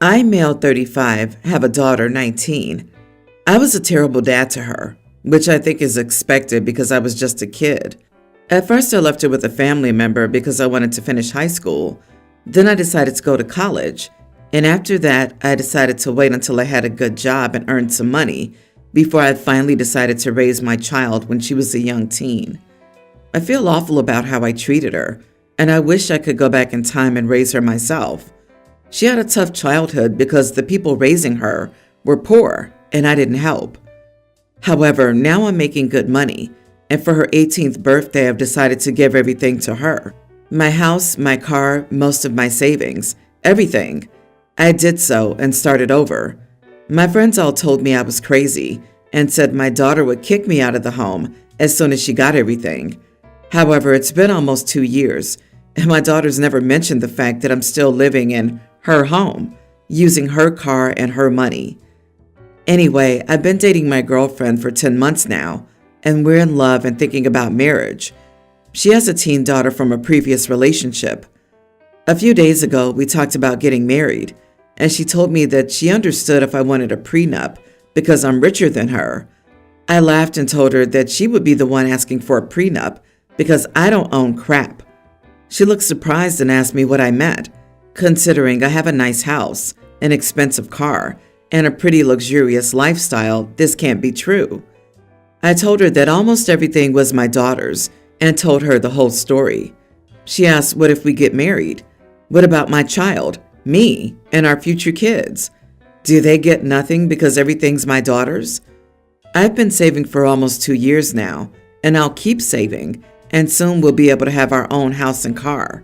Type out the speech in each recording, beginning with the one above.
I, male 35, have a daughter 19. I was a terrible dad to her, which I think is expected because I was just a kid. At first I left her with a family member because I wanted to finish high school. Then I decided to go to college. And after that, I decided to wait until I had a good job and earned some money before I finally decided to raise my child when she was a young teen. I feel awful about how I treated her, and I wish I could go back in time and raise her myself. She had a tough childhood because the people raising her were poor and I didn't help. However, now I'm making good money, and for her 18th birthday, I've decided to give everything to her. My house, my car, most of my savings, everything. I did so and started over. My friends all told me I was crazy and said my daughter would kick me out of the home as soon as she got everything. However, it's been almost 2 years, and my daughter's never mentioned the fact that I'm still living in her home, using her car and her money. Anyway, I've been dating my girlfriend for 10 months now, and we're in love and thinking about marriage. She has a teen daughter from a previous relationship. A few days ago, we talked about getting married, and she told me that she understood if I wanted a prenup because I'm richer than her. I laughed and told her that she would be the one asking for a prenup because I don't own crap. She looked surprised and asked me what I meant, considering I have a nice house, an expensive car, and a pretty luxurious lifestyle. This can't be true. I told her that almost everything was my daughter's and told her the whole story. She asked, what if we get married? What about my child, me, and our future kids? Do they get nothing because everything's my daughter's? I've been saving for almost 2 years now, and I'll keep saving, and soon we'll be able to have our own house and car.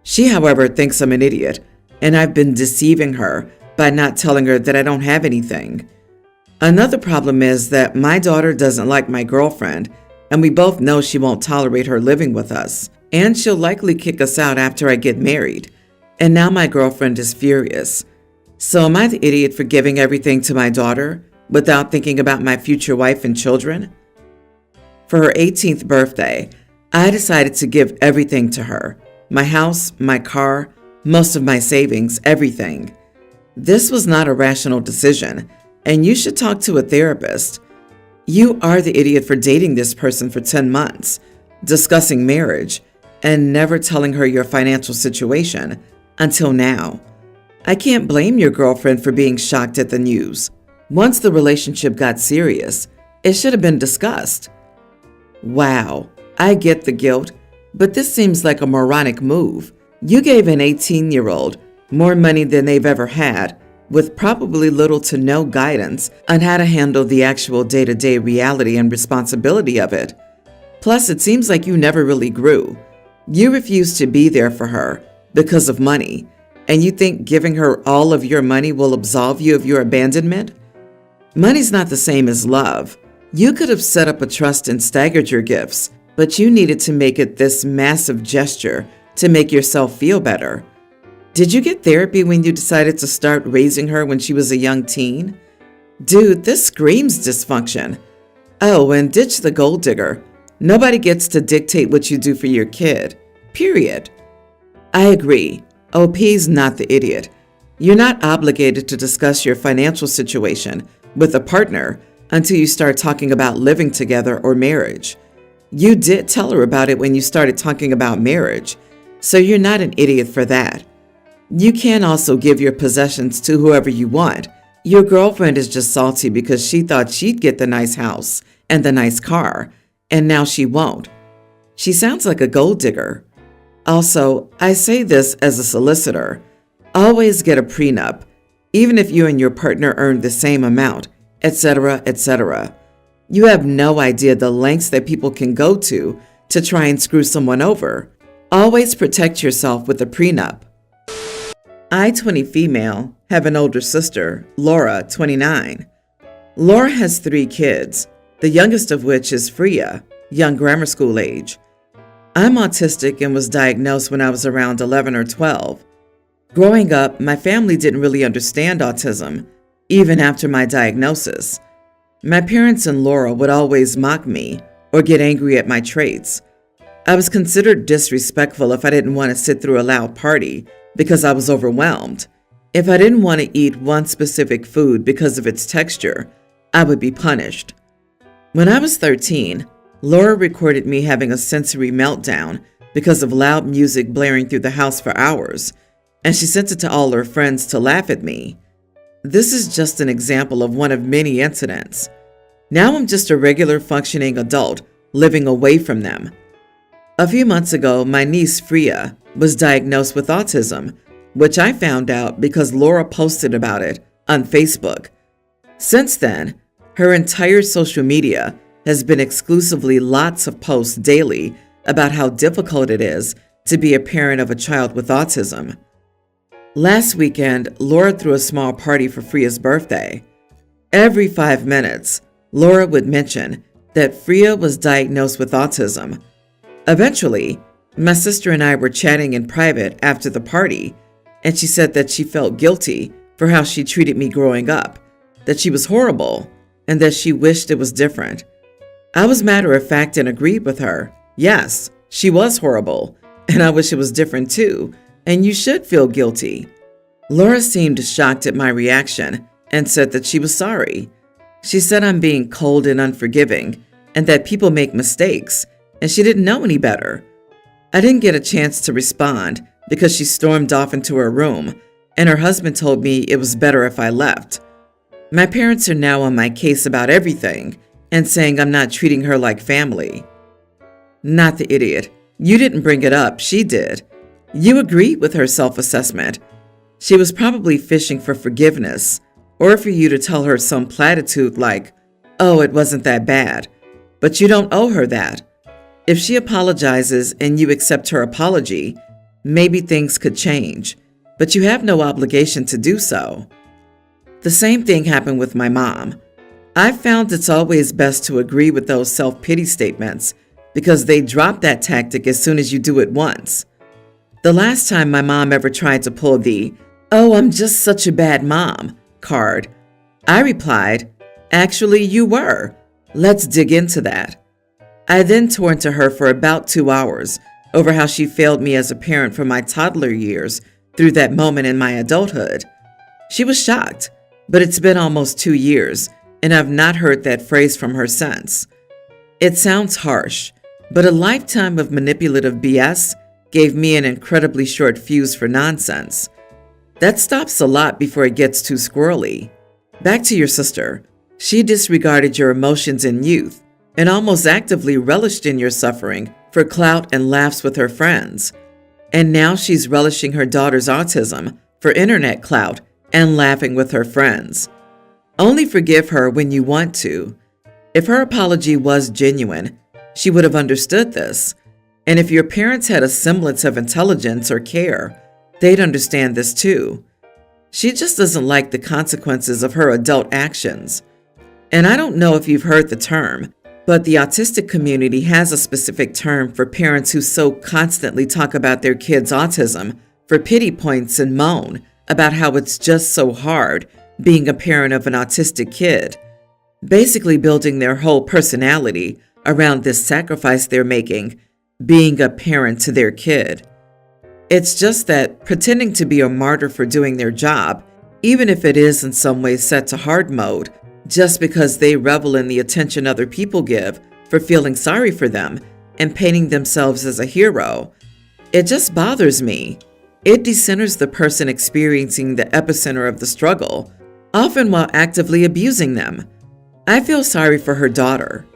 She, however, thinks I'm an idiot, and I've been deceiving her by not telling her that I don't have anything. Another problem is that my daughter doesn't like my girlfriend, and we both know she won't tolerate her living with us, and she'll likely kick us out after I get married. And now my girlfriend is furious. So am I the idiot for giving everything to my daughter without thinking about my future wife and children? For her 18th birthday, I decided to give everything to her. My house, my car, most of my savings, everything. This was not a rational decision, and you should talk to a therapist. You are the idiot for dating this person for 10 months, discussing marriage, and never telling her your financial situation until now. I can't blame your girlfriend for being shocked at the news. Once the relationship got serious, it should have been discussed. Wow, I get the guilt, but this seems like a moronic move. You gave an 18-year-old more money than they've ever had, with probably little to no guidance on how to handle the actual day-to-day reality and responsibility of it. Plus, it seems like you never really grew. You refused to be there for her because of money, and you think giving her all of your money will absolve you of your abandonment? Money's not the same as love. You could have set up a trust and staggered your gifts, but you needed to make it this massive gesture to make yourself feel better. Did you get therapy when you decided to start raising her when she was a young teen? Dude, this screams dysfunction. Oh, and ditch the gold digger. Nobody gets to dictate what you do for your kid. Period. I agree. OP's not the idiot. You're not obligated to discuss your financial situation with a partner until you start talking about living together or marriage. You did tell her about it when you started talking about marriage, so you're not an idiot for that. You can also give your possessions to whoever you want. Your girlfriend is just salty because she thought she'd get the nice house and the nice car, and now she won't. She sounds like a gold digger. Also, I say this as a solicitor. Always get a prenup, even if you and your partner earn the same amount, etc., etc. You have no idea the lengths that people can go to try and screw someone over. Always protect yourself with a prenup. I, 20 female, have an older sister, Laura, 29. Laura has 3 kids, the youngest of which is Freya, young grammar school age. I'm autistic and was diagnosed when I was around 11 or 12. Growing up, my family didn't really understand autism, even after my diagnosis. My parents and Laura would always mock me or get angry at my traits. I was considered disrespectful if I didn't want to sit through a loud party because I was overwhelmed. If I didn't want to eat one specific food because of its texture, I would be punished. When I was 13, Laura recorded me having a sensory meltdown because of loud music blaring through the house for hours, and she sent it to all her friends to laugh at me. This is just an example of one of many incidents. Now I'm just a regular functioning adult living away from them. A few months ago, my niece Freya was diagnosed with autism, which I found out because Laura posted about it on Facebook. Since then, her entire social media has been exclusively lots of posts daily about how difficult it is to be a parent of a child with autism. Last weekend, Laura threw a small party for Freya's birthday. Every 5 minutes, Laura would mention that Freya was diagnosed with autism. Eventually, my sister and I were chatting in private after the party, and she said that she felt guilty for how she treated me growing up, that she was horrible, and that she wished it was different. I was matter of fact and agreed with her. Yes, she was horrible, and I wish it was different too, and you should feel guilty. Laura seemed shocked at my reaction and said that she was sorry. She said I'm being cold and unforgiving, and that people make mistakes, and she didn't know any better. I didn't get a chance to respond because she stormed off into her room, and her husband told me it was better if I left. My parents are now on my case about everything and saying I'm not treating her like family. Not the idiot. You didn't bring it up, she did. You agreed with her self-assessment. She was probably fishing for forgiveness, or for you to tell her some platitude like, oh, it wasn't that bad. But you don't owe her that. If she apologizes and you accept her apology, maybe things could change, but you have no obligation to do so. The same thing happened with my mom. I've found it's always best to agree with those self-pity statements because they drop that tactic as soon as you do it once. The last time my mom ever tried to pull the, oh, I'm just such a bad mom card, I replied, actually, you were. Let's dig into that. I then tore into her for about 2 hours over how she failed me as a parent from my toddler years through that moment in my adulthood. She was shocked, but it's been almost 2 years, and I've not heard that phrase from her since. It sounds harsh, but a lifetime of manipulative BS gave me an incredibly short fuse for nonsense. That stops a lot before it gets too squirrely. Back to your sister. She disregarded your emotions in youth and almost actively relished in your suffering for clout and laughs with her friends. And now she's relishing her daughter's autism for internet clout and laughing with her friends. Only forgive her when you want to. If her apology was genuine, she would have understood this. And if your parents had a semblance of intelligence or care, they'd understand this too. She just doesn't like the consequences of her adult actions. And I don't know if you've heard the term, but the autistic community has a specific term for parents who so constantly talk about their kids' autism for pity points and moan about how it's just so hard being a parent of an autistic kid, basically building their whole personality around this sacrifice they're making, being a parent to their kid. It's just that pretending to be a martyr for doing their job, even if it is in some ways set to hard mode, just because they revel in the attention other people give for feeling sorry for them and painting themselves as a hero, it just bothers me. It decenters the person experiencing the epicenter of the struggle, often while actively abusing them. I feel sorry for her daughter.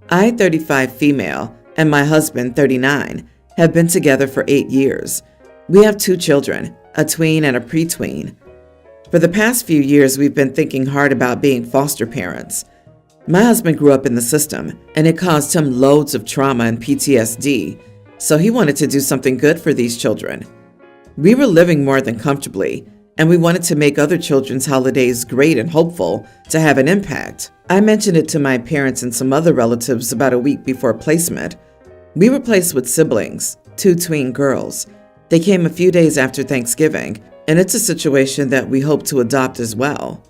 I, 35 female, and my husband, 39, have been together for 8 years. We have 2 children, a tween and a pre-tween. For the past few years, we've been thinking hard about being foster parents. My husband grew up in the system, and it caused him loads of trauma and PTSD, so he wanted to do something good for these children. We were living more than comfortably, and we wanted to make other children's holidays great and hopeful to have an impact. I mentioned it to my parents and some other relatives about a week before placement. We were placed with siblings, 2 tween girls. They came a few days after Thanksgiving, and it's a situation that we hope to adopt as well.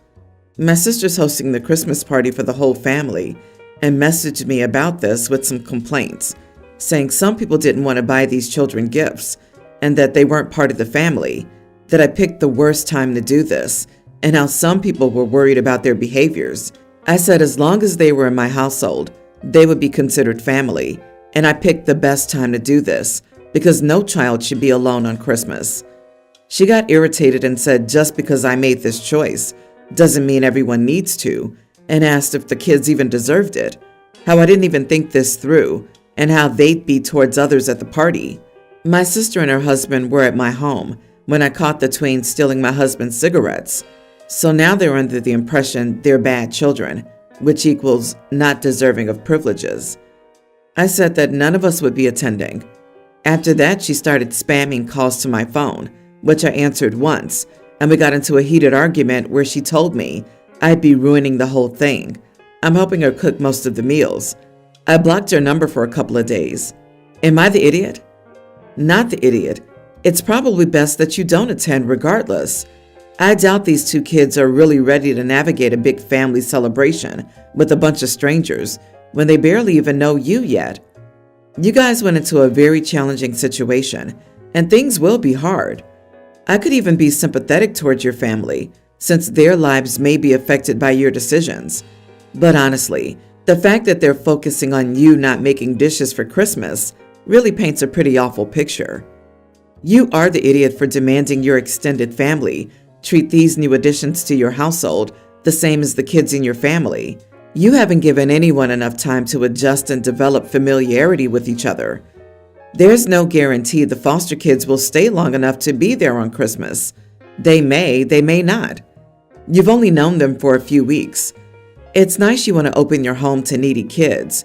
My sister's hosting the Christmas party for the whole family and messaged me about this with some complaints, saying some people didn't want to buy these children gifts and that they weren't part of the family, that I picked the worst time to do this, and how some people were worried about their behaviors. I said as long as they were in my household, they would be considered family, and I picked the best time to do this because no child should be alone on Christmas. She got irritated and said just because I made this choice doesn't mean everyone needs to, and asked if the kids even deserved it, how I didn't even think this through, and how they'd be towards others at the party. My sister and her husband were at my home when I caught the tweens stealing my husband's cigarettes. So now they're under the impression they're bad children, which equals not deserving of privileges. I said that none of us would be attending. After that, she started spamming calls to my phone, which I answered once, and we got into a heated argument where she told me I'd be ruining the whole thing. I'm helping her cook most of the meals. I blocked her number for a couple of days. Am I the idiot? Not the idiot. It's probably best that you don't attend regardless. I doubt these two kids are really ready to navigate a big family celebration with a bunch of strangers when they barely even know you yet. You guys went into a very challenging situation, and things will be hard. I could even be sympathetic towards your family, since their lives may be affected by your decisions. But honestly, the fact that they're focusing on you not making dishes for Christmas really paints a pretty awful picture. You are the idiot for demanding your extended family treat these new additions to your household the same as the kids in your family. You haven't given anyone enough time to adjust and develop familiarity with each other. There's no guarantee the foster kids will stay long enough to be there on Christmas. They may not. You've only known them for a few weeks. It's nice you want to open your home to needy kids.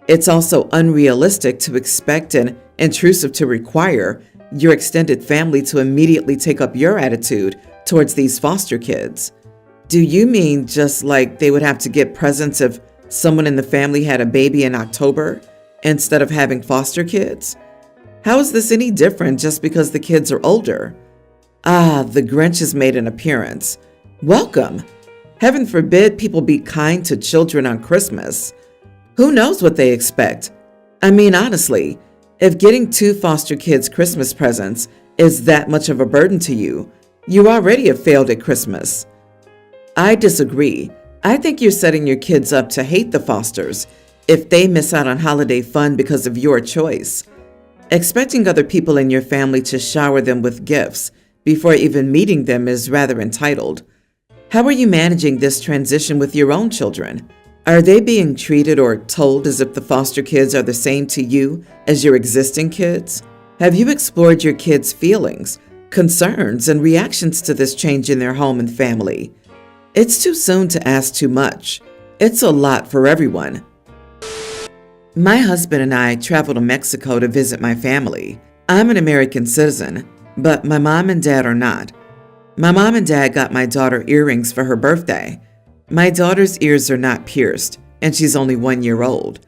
It's also unrealistic to expect and intrusive to require your extended family to immediately take up your attitude towards these foster kids. Do you mean just like they would have to get presents if someone in the family had a baby in October instead of having foster kids? How is this any different just because the kids are older? Ah, the Grinch has made an appearance. Welcome. Heaven forbid people be kind to children on Christmas. Who knows what they expect? I mean, honestly, if getting 2 foster kids Christmas presents is that much of a burden to you, you already have failed at Christmas. I disagree. I think you're setting your kids up to hate the fosters if they miss out on holiday fun because of your choice. Expecting other people in your family to shower them with gifts before even meeting them is rather entitled. How are you managing this transition with your own children? Are they being treated or told as if the foster kids are the same to you as your existing kids? Have you explored your kids' feelings, concerns, and reactions to this change in their home and family? It's too soon to ask too much. It's a lot for everyone. My husband and I traveled to Mexico to visit my family. I'm an American citizen, but my mom and dad are not. My mom and dad got my daughter earrings for her birthday. My daughter's ears are not pierced, and she's only 1 year old.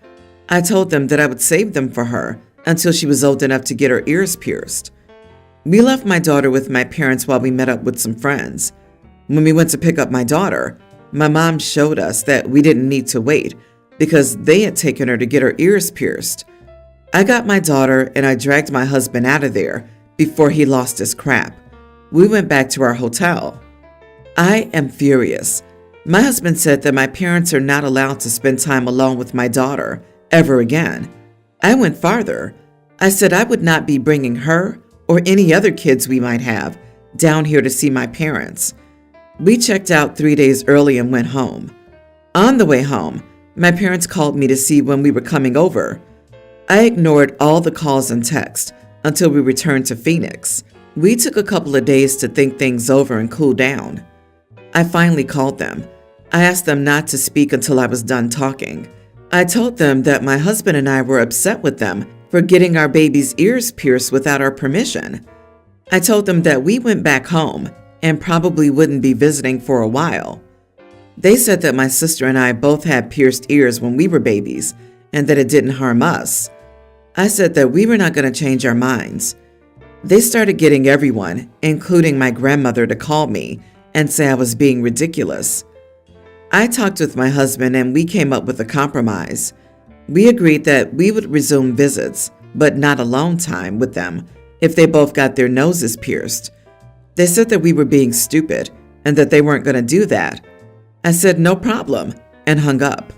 I told them that I would save them for her until she was old enough to get her ears pierced. We left my daughter with my parents while we met up with some friends. When we went to pick up my daughter, my mom showed us that we didn't need to wait because they had taken her to get her ears pierced. I got my daughter and I dragged my husband out of there before he lost his crap. We went back to our hotel. I am furious. My husband said that my parents are not allowed to spend time alone with my daughter ever again. I went farther. I said I would not be bringing her or any other kids we might have down here to see my parents. We checked out 3 days early and went home. On the way home, my parents called me to see when we were coming over. I ignored all the calls and texts until we returned to Phoenix. We took a couple of days to think things over and cool down. I finally called them. I asked them not to speak until I was done talking. I told them that my husband and I were upset with them for getting our baby's ears pierced without our permission. I told them that we went back home and probably wouldn't be visiting for a while. They said that my sister and I both had pierced ears when we were babies and that it didn't harm us. I said that we were not going to change our minds. They started getting everyone, including my grandmother, to call me and say I was being ridiculous. I talked with my husband and we came up with a compromise. We agreed that we would resume visits, but not alone time with them if they both got their noses pierced. They said that we were being stupid and that they weren't going to do that. I said, no problem, and hung up.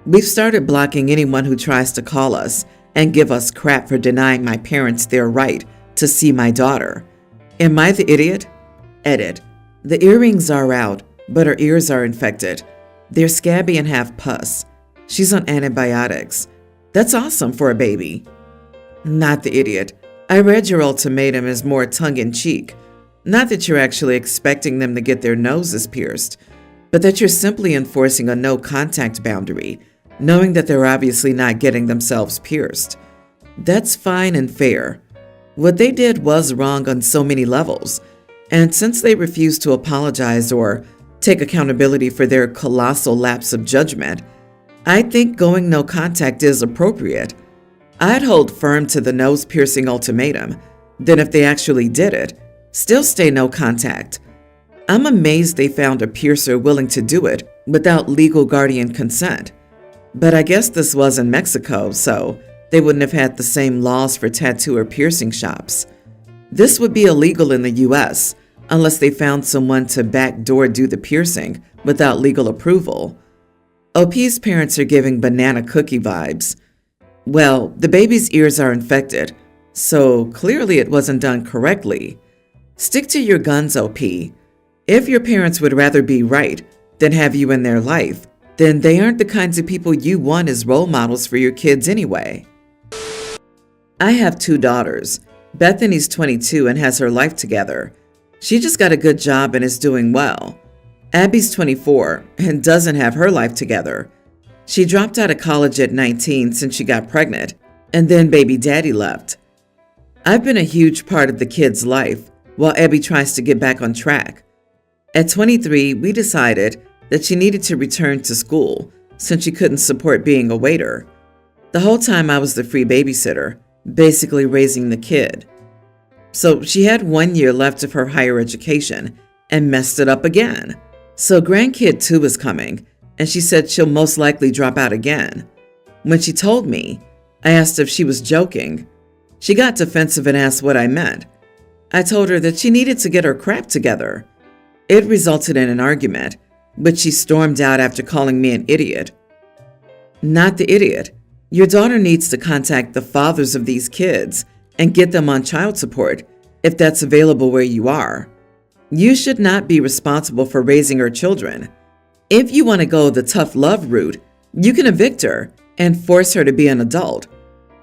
We've started blocking anyone who tries to call us and give us crap for denying my parents their right to see my daughter. Am I the idiot? Edit. The earrings are out, but her ears are infected. They're scabby and have pus. She's on antibiotics. That's awesome for a baby. Not the idiot. I read your ultimatum as more tongue-in-cheek. Not that you're actually expecting them to get their noses pierced, but that you're simply enforcing a no-contact boundary, knowing that they're obviously not getting themselves pierced. That's fine and fair. What they did was wrong on so many levels, and since they refuse to apologize or take accountability for their colossal lapse of judgment, I think going no contact is appropriate. I'd hold firm to the nose-piercing ultimatum. Then if they actually did it, still stay no contact. I'm amazed they found a piercer willing to do it without legal guardian consent. But I guess this was in Mexico, so they wouldn't have had the same laws for tattoo or piercing shops. This would be illegal in the U.S. unless they found someone to backdoor do the piercing without legal approval. OP's parents are giving banana cookie vibes. Well, the baby's ears are infected, so clearly it wasn't done correctly. Stick to your guns, OP. If your parents would rather be right than have you in their life, then they aren't the kinds of people you want as role models for your kids anyway. I have 2 daughters. Bethany's 22 and has her life together. She just got a good job and is doing well. Abby's 24 and doesn't have her life together. She dropped out of college at 19 since she got pregnant, and then baby daddy left. I've been a huge part of the kid's life while Abby tries to get back on track. At 23, we decided that she needed to return to school since she couldn't support being a waiter. The whole time I was the free babysitter, basically raising the kid. So she had 1 year left of her higher education and messed it up again. So grandkid 2 is coming, and she said she'll most likely drop out again. When she told me, I asked if she was joking. She got defensive and asked what I meant. I told her that she needed to get her crap together. It resulted in an argument, but she stormed out after calling me an idiot. Not the idiot. Your daughter needs to contact the fathers of these kids and get them on child support if that's available where you are. You should not be responsible for raising her children. If you want to go the tough love route, you can evict her and force her to be an adult.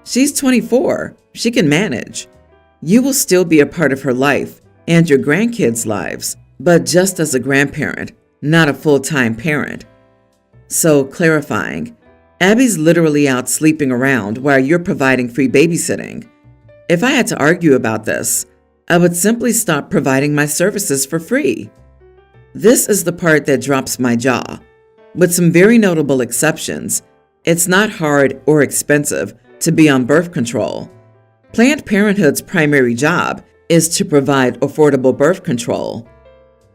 She's 24. She can manage. You will still be a part of her life and your grandkids' lives, but just as a grandparent, not a full-time parent. So, clarifying, Abby's literally out sleeping around while you're providing free babysitting. If I had to argue about this, I would simply stop providing my services for free. This is the part that drops my jaw. With some very notable exceptions, it's not hard or expensive to be on birth control. Planned Parenthood's primary job is to provide affordable birth control.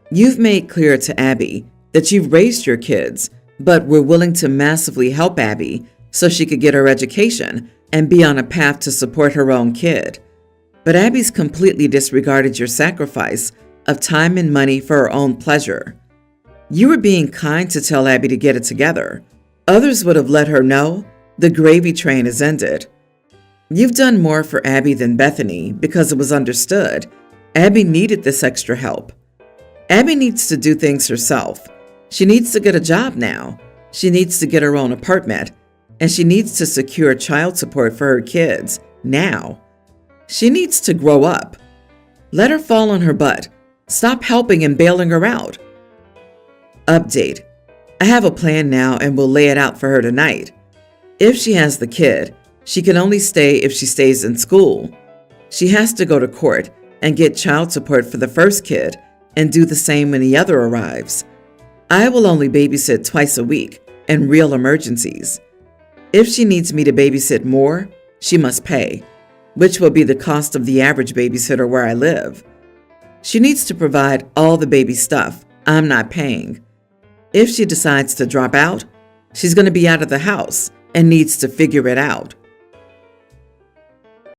You've made clear to Abby that you've raised your kids, but were willing to massively help Abby so she could get her education and be on a path to support her own kid. But Abby's completely disregarded your sacrifice of time and money for her own pleasure. You were being kind to tell Abby to get it together. Others would have let her know the gravy train is ended. You've done more for Abby than Bethany because it was understood Abby needed this extra help. Abby needs to do things herself. She needs to get a job now. She needs to get her own apartment. And she needs to secure child support for her kids now. She needs to grow up. Let her fall on her butt. Stop helping and bailing her out. Update. I have a plan now and will lay it out for her tonight. If she has the kid, she can only stay if she stays in school. She has to go to court and get child support for the first kid and do the same when the other arrives. I will only babysit twice a week in real emergencies. If she needs me to babysit more, she must pay, which will be the cost of the average babysitter where I live. She needs to provide all the baby stuff I'm not paying. If she decides to drop out, she's going to be out of the house and needs to figure it out.